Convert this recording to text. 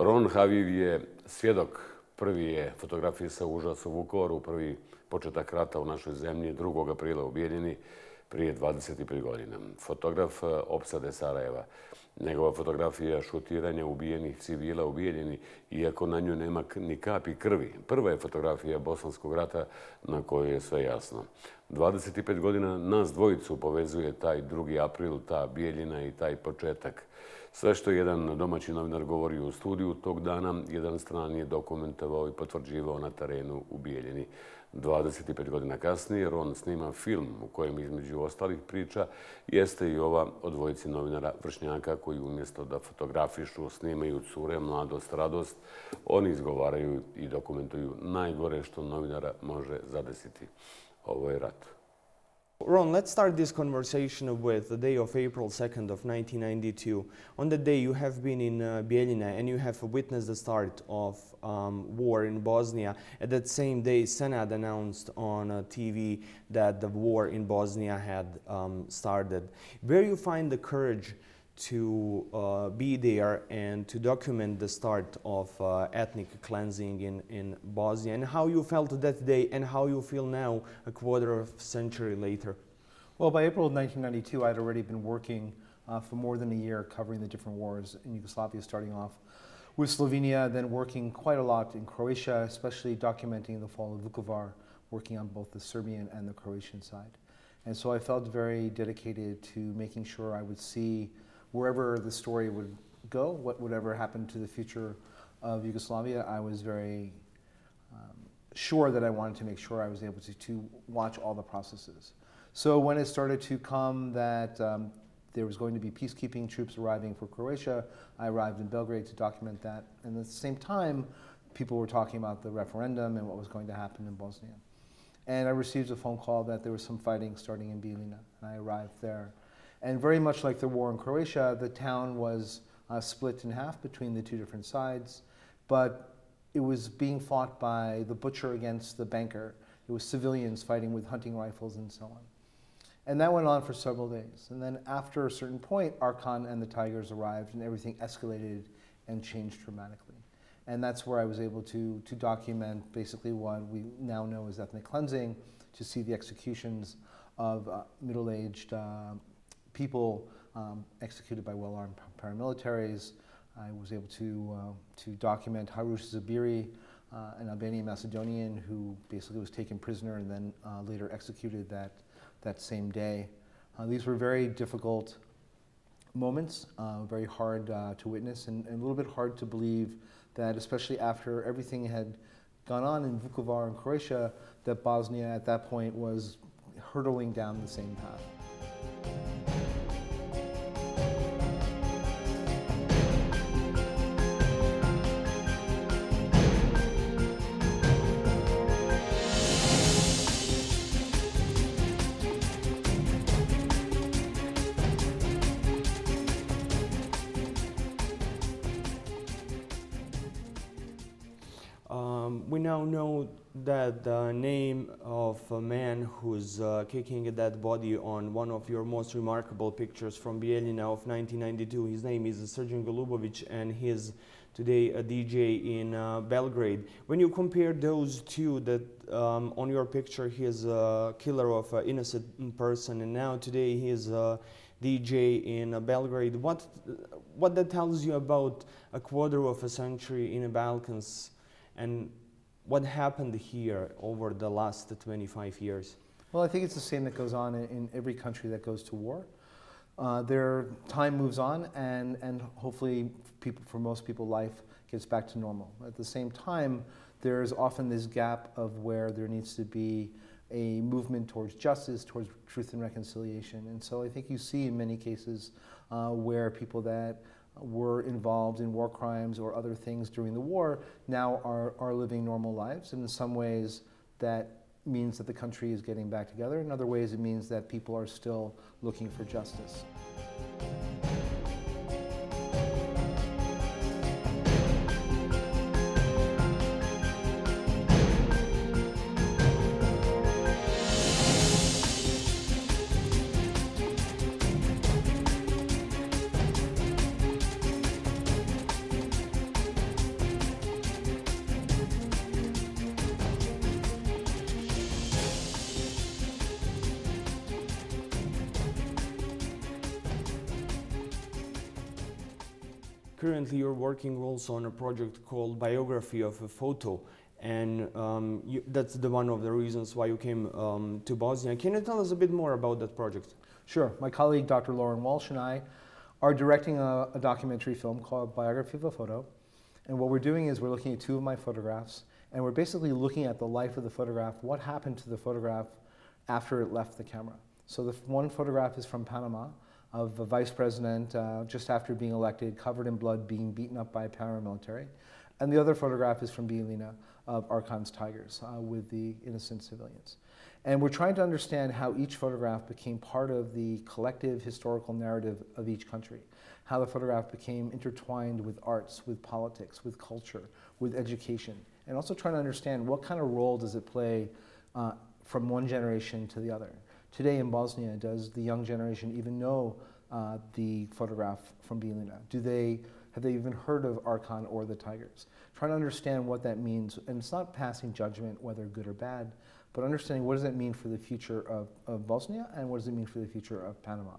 Ron Haviv je svjedok. Prvi je fotografisao užas u Vukovaru, prvi početak rata u našoj zemlji, 2. aprila u Bijeljini, prije 25 godina. Fotograf opsade Sarajeva. Njegova fotografija šutiranja ubijenih civila u Bijeljini, iako na nju nema ni kapi krvi. Prva je fotografija Bosanskog rata na kojoj je sve jasno. 25 godina nas dvojicu povezuje taj 2. april, ta Bijeljina i taj početak. Sve što jedan domaći novinar govori u studiju tog dana, jedan stran je dokumentovao i potvrđivao na terenu u Bijeljini. 25 godina kasnije Ron snima film u kojem između ostalih priča jeste i ova o dvojici novinara vršnjaka koji umjesto da fotografišu, snimaju cure, mladost, radost, oni izgovaraju i dokumentuju najgore što novinara može zadesiti. Ovo je rat. Ron, let's start this conversation with the day of April 2nd of 1992. On that day you have been in Bijeljina and you have witnessed the start of war in Bosnia. At that same day, Senad announced on TV that the war in Bosnia had started. Where you find the courage to be there and to document the start of ethnic cleansing in Bosnia, and how you felt that day and how you feel now, a quarter of a century later? Well, by April of 1992, I'd already been working for more than a year covering the different wars in Yugoslavia, starting off with Slovenia, then working quite a lot in Croatia, especially documenting the fall of Vukovar, working on both the Serbian and the Croatian side. And so I felt very dedicated to making sure I would see wherever the story would go, whatever happened to the future of Yugoslavia. I was very sure that I wanted to make sure I was able to watch all the processes. So when it started to come that there was going to be peacekeeping troops arriving for Croatia, I arrived in Belgrade to document that. And at the same time, people were talking about the referendum and what was going to happen in Bosnia. And I received a phone call that there was some fighting starting in Bijeljina, and I arrived there. And very much like the war in Croatia, the town was split in half between the two different sides, but it was being fought by the butcher against the banker. It was civilians fighting with hunting rifles and so on. And that went on for several days. And then after a certain point, Arkan and the Tigers arrived and everything escalated and changed dramatically. And that's where I was able to document basically what we now know as ethnic cleansing, to see the executions of middle-aged people executed by well-armed paramilitaries. I was able to document Harush Zabiri, an Albanian Macedonian who basically was taken prisoner and then later executed that same day. These were very difficult moments, very hard to witness, and a little bit hard to believe that, especially after everything had gone on in Vukovar and Croatia, that Bosnia at that point was hurtling down the same path. We now know that the name of a man who's kicking a dead body on one of your most remarkable pictures from Bijeljina of 1992. His name is Srđan Golubović, and he's today a DJ in Belgrade. When you compare those two, that on your picture he is a killer of an innocent person, and now today he is a DJ in Belgrade, what that tells you about a quarter of a century in the Balkans, and what happened here over the last 25 years? Well, I think it's the same that goes on in every country that goes to war. Their time moves on, and hopefully for most people, life gets back to normal. At the same time, there's often this gap of where there needs to be a movement towards justice, towards truth and reconciliation. And so I think you see in many cases where people that were involved in war crimes or other things during the war now are living normal lives. And in some ways that means that the country is getting back together. In other ways it means that people are still looking for justice. currently you're working also on a project called Biografiju of a Photo, and that's one of the reasons why you came to Bosnia. Can you tell us a bit more about that project? Sure. My colleague, Dr. Lauren Walsh, and I are directing a documentary film called Biografiju of a Photo. And what we're doing is we're looking at 2 of my photographs, and we're basically looking at the life of the photograph, what happened to the photograph after it left the camera. So the one photograph is from Panama, of a vice president just after being elected, covered in blood, being beaten up by paramilitary. And the other photograph is from Bijeljina, of Arkan's tigers with the innocent civilians. And we're trying to understand how each photograph became part of the collective historical narrative of each country, how the photograph became intertwined with arts, with politics, with culture, with education, and also trying to understand what kind of role does it play from one generation to the other. Today in Bosnia, does the young generation even know the photograph from Bijeljina? Have they even heard of Arkan or the tigers? Trying to understand what that means, and it's not passing judgment whether good or bad, but understanding what does that mean for the future of Bosnia, and what does it mean for the future of Panama.